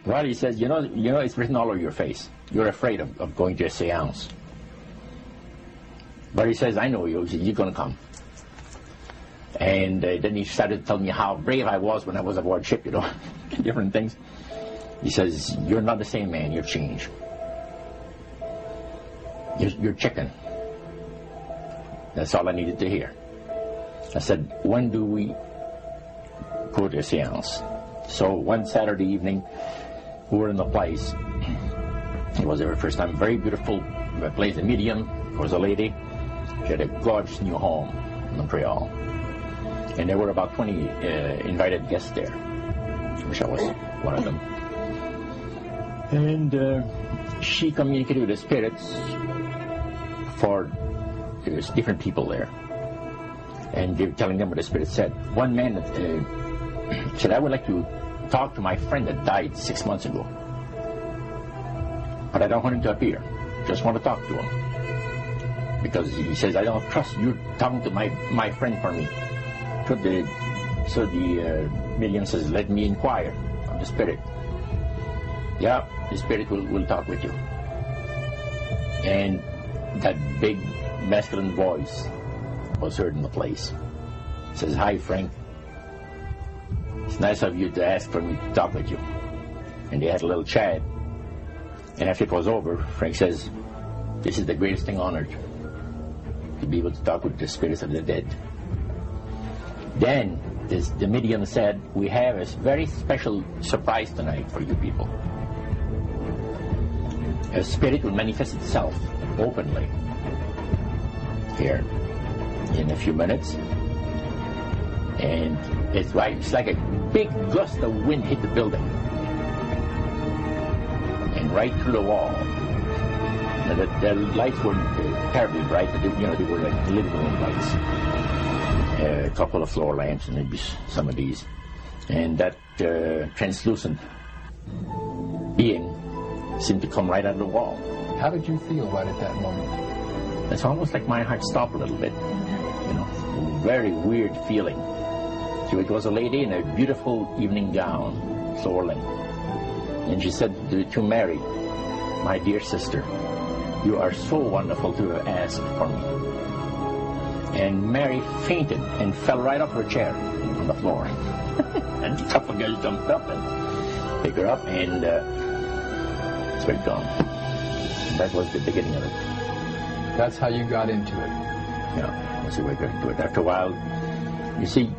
Well, he says, you know, it's written all over your face. You're afraid of going to a seance. But he says, I know you. He says, you're going to come. And then he started to tell me how brave I was when I was aboard ship, you know, different things. He says, you're not the same man. You've changed. You're chicken. That's all I needed to hear. I said, when do we go to a seance? So one Saturday evening, we were in the place. It was our first time. Very beautiful place. The medium was a lady. She had a gorgeous new home in Montreal. And there were about 20 invited guests there, which I was one of them. And she communicated with the spirits for different people there. And they were telling them what the spirit said. One man said, I would like to talk to my friend that died 6 months ago. But I don't want him to appear. Just want to talk to him. Because he says, I don't trust you talking to my friend for me. So the medium says, let me inquire of the spirit. Yeah, the spirit will talk with you. And that big masculine voice was heard in the place. It says, hi, Frank. It's nice of you to ask for me to talk with you. And they had a little chat. And after it was over, Frank says, this is the greatest thing on earth, to be able to talk with the spirits of the dead. Then the medium said, we have a very special surprise tonight for you people. A spirit will manifest itself openly here in a few minutes. And it's like a big gust of wind hit the building. And right through the wall. Now the lights were terribly bright, but they were like living room lights. A couple of floor lamps and maybe some of these. And that translucent being seemed to come right out of the wall. How did you feel right at that moment? It's almost like my heart stopped a little bit. You know, very weird feeling. So it was a lady in a beautiful evening gown, swirling. And she said to Mary, my dear sister, you are so wonderful to have asked for me. And Mary fainted and fell right off her chair on the floor. And a couple of guys jumped up and picked her up, and it's gone. That was the beginning of it. That's how you got into it. Yeah, that's the way I got into it. After a while, you see,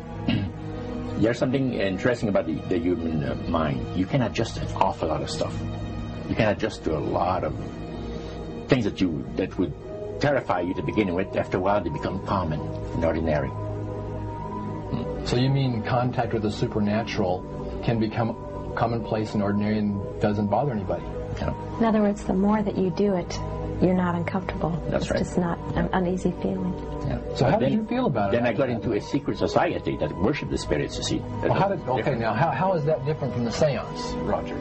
there's something interesting about the human mind. You can adjust to an awful lot of stuff. You can adjust to a lot of things that would terrify you to begin with. After a while, they become common and ordinary. So you mean contact with the supernatural can become commonplace and ordinary and doesn't bother anybody? Yeah. In other words, the more that you do it, you're not uncomfortable. That's right. It's just not an uneasy feeling. Yeah. So how did you feel about it? Then I got into a secret society that worshiped the spirits, you see. Well, how is that different from the seance, Roger?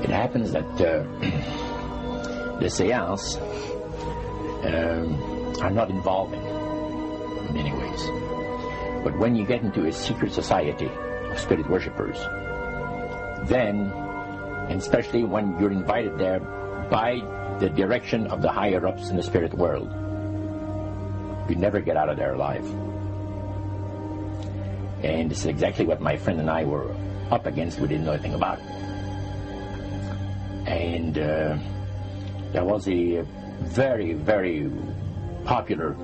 It happens that the seance are not involving in many ways. But when you get into a secret society of spirit worshippers, then, and especially when you're invited there by the direction of the higher-ups in the spirit world, you never get out of there alive. And this is exactly what my friend and I were up against. We didn't know anything about. And there was a very, very popular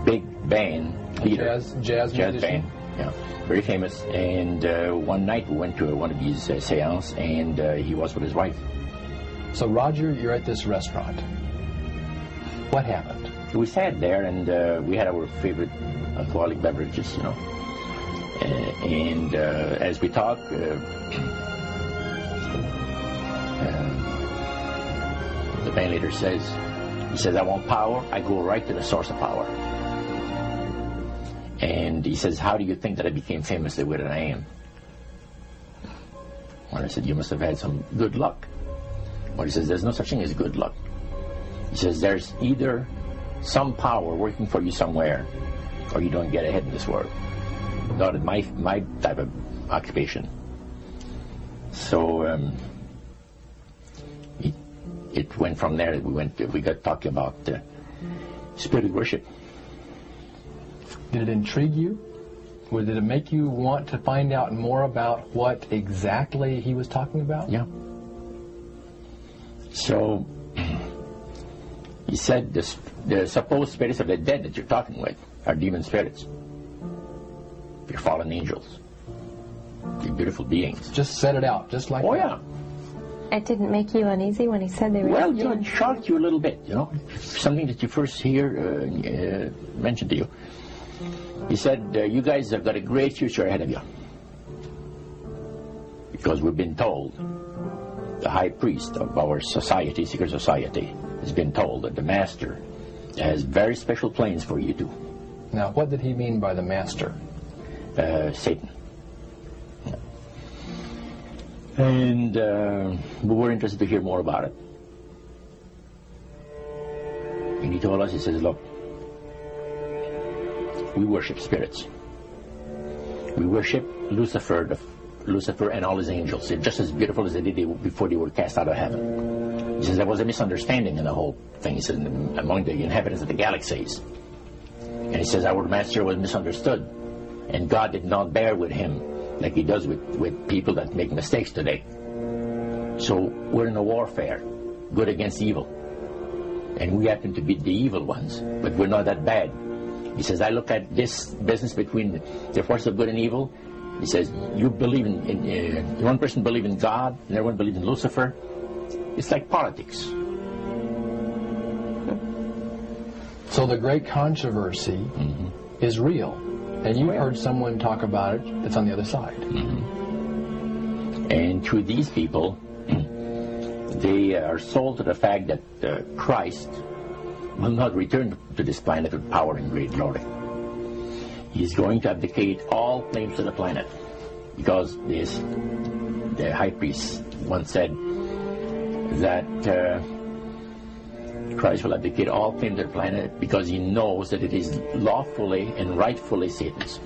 big band leader. Jazz band. Yeah, very famous. And one night we went to one of these seances, and he was with his wife. So, Roger, you're at this restaurant. What happened? We sat there, and we had our favorite alcoholic beverages, you know. And as we talked, the band leader says, I want power. I go right to the source of power. And he says, how do you think that I became famous the way that I am? Well, I said, you must have had some good luck. Well, he says, there's no such thing as good luck. He says, there's either some power working for you somewhere, or you don't get ahead in this world. not my type of occupation. So it went from there. We got talking about spirit worship. Did it intrigue you? Or did it make you want to find out more about what exactly he was talking about? Yeah. So he said the supposed spirits of the dead that you're talking with are demon spirits. They're fallen angels. They're beautiful beings. Just set it out, just like that. Oh, yeah. It didn't make you uneasy when he said they were... Well, it shocked you a little bit, something that you first hear mentioned to you. He said, you guys have got a great future ahead of you. Because we've been told, the high priest of our society, secret society, has been told that the master has very special plans for you too. Now, what did he mean by the master? Satan. And we were interested to hear more about it. And he told us, he says, look, we worship spirits. We worship Lucifer and all his angels. They're just as beautiful as they did before they were cast out of heaven. He says there was a misunderstanding in the whole thing. He says among the inhabitants of the galaxies. And he says our master was misunderstood. And God did not bear with him like he does with people that make mistakes today. So we're in a warfare, good against evil. And we happen to be the evil ones, but we're not that bad. He says, I look at this business between the forces of good and evil. He says, you believe in one person believes in God, and everyone believes in Lucifer. It's like politics. So the great controversy is real. And you heard someone talk about it that's on the other side. And to these people, they are sold to the fact that Christ will not return to this planet with power and great glory. He's going to abdicate all claims to the planet, because the high priest once said that Christ will abdicate all claims to the planet because he knows that it is lawfully and rightfully Satan's.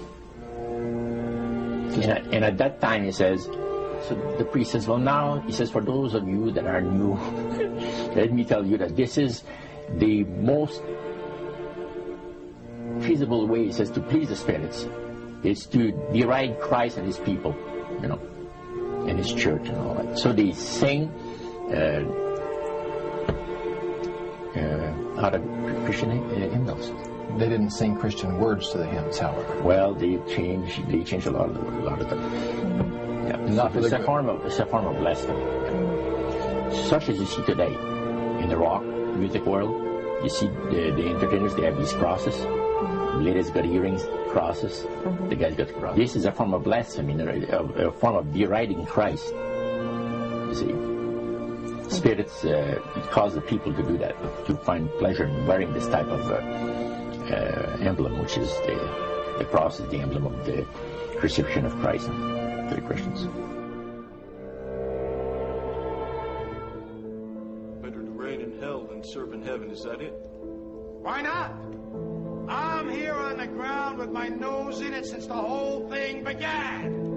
And at that time, he says, so the priest says, well, now, he says, for those of you that are new, let me tell you that this is the most feasible way, he says, to please the spirits is to deride Christ and his people, and his church and all that. So they sing out of Christian hymnals. They didn't sing Christian words to the hymns, however. Well, they changed a lot of them. Yeah. It's a form of blasphemy. Such as you see today in the rock music world. You see the entertainers, they have these crosses. The lady's got earrings, crosses. The guy's got crosses. This is a form of blasphemy, a form of deriding Christ. You see. Spirits cause the people to do that, to find pleasure in wearing this type of emblem, which is the cross is the emblem of the crucifixion of Christ to the Christians. Better to reign in hell than serve in heaven, is that it? Why not? I'm here on the ground with my nose in it since the whole thing began.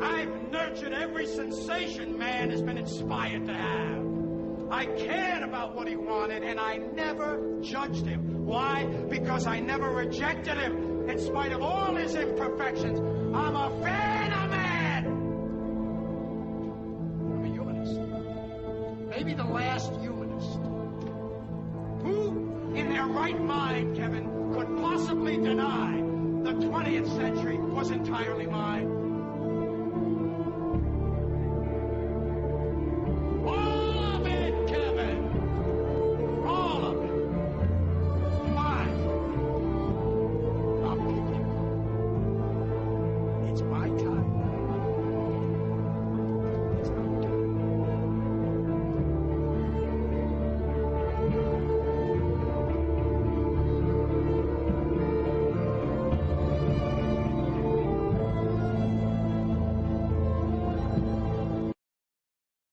I've nurtured every sensation man has been inspired to have. I cared about what he wanted, and I never judged him. Why? Because I never rejected him. In spite of all his imperfections, I'm a fan of man. I'm a humanist. Maybe the last humanist. Who, in their right mind, Kevin, could possibly deny the 20th century was entirely mine?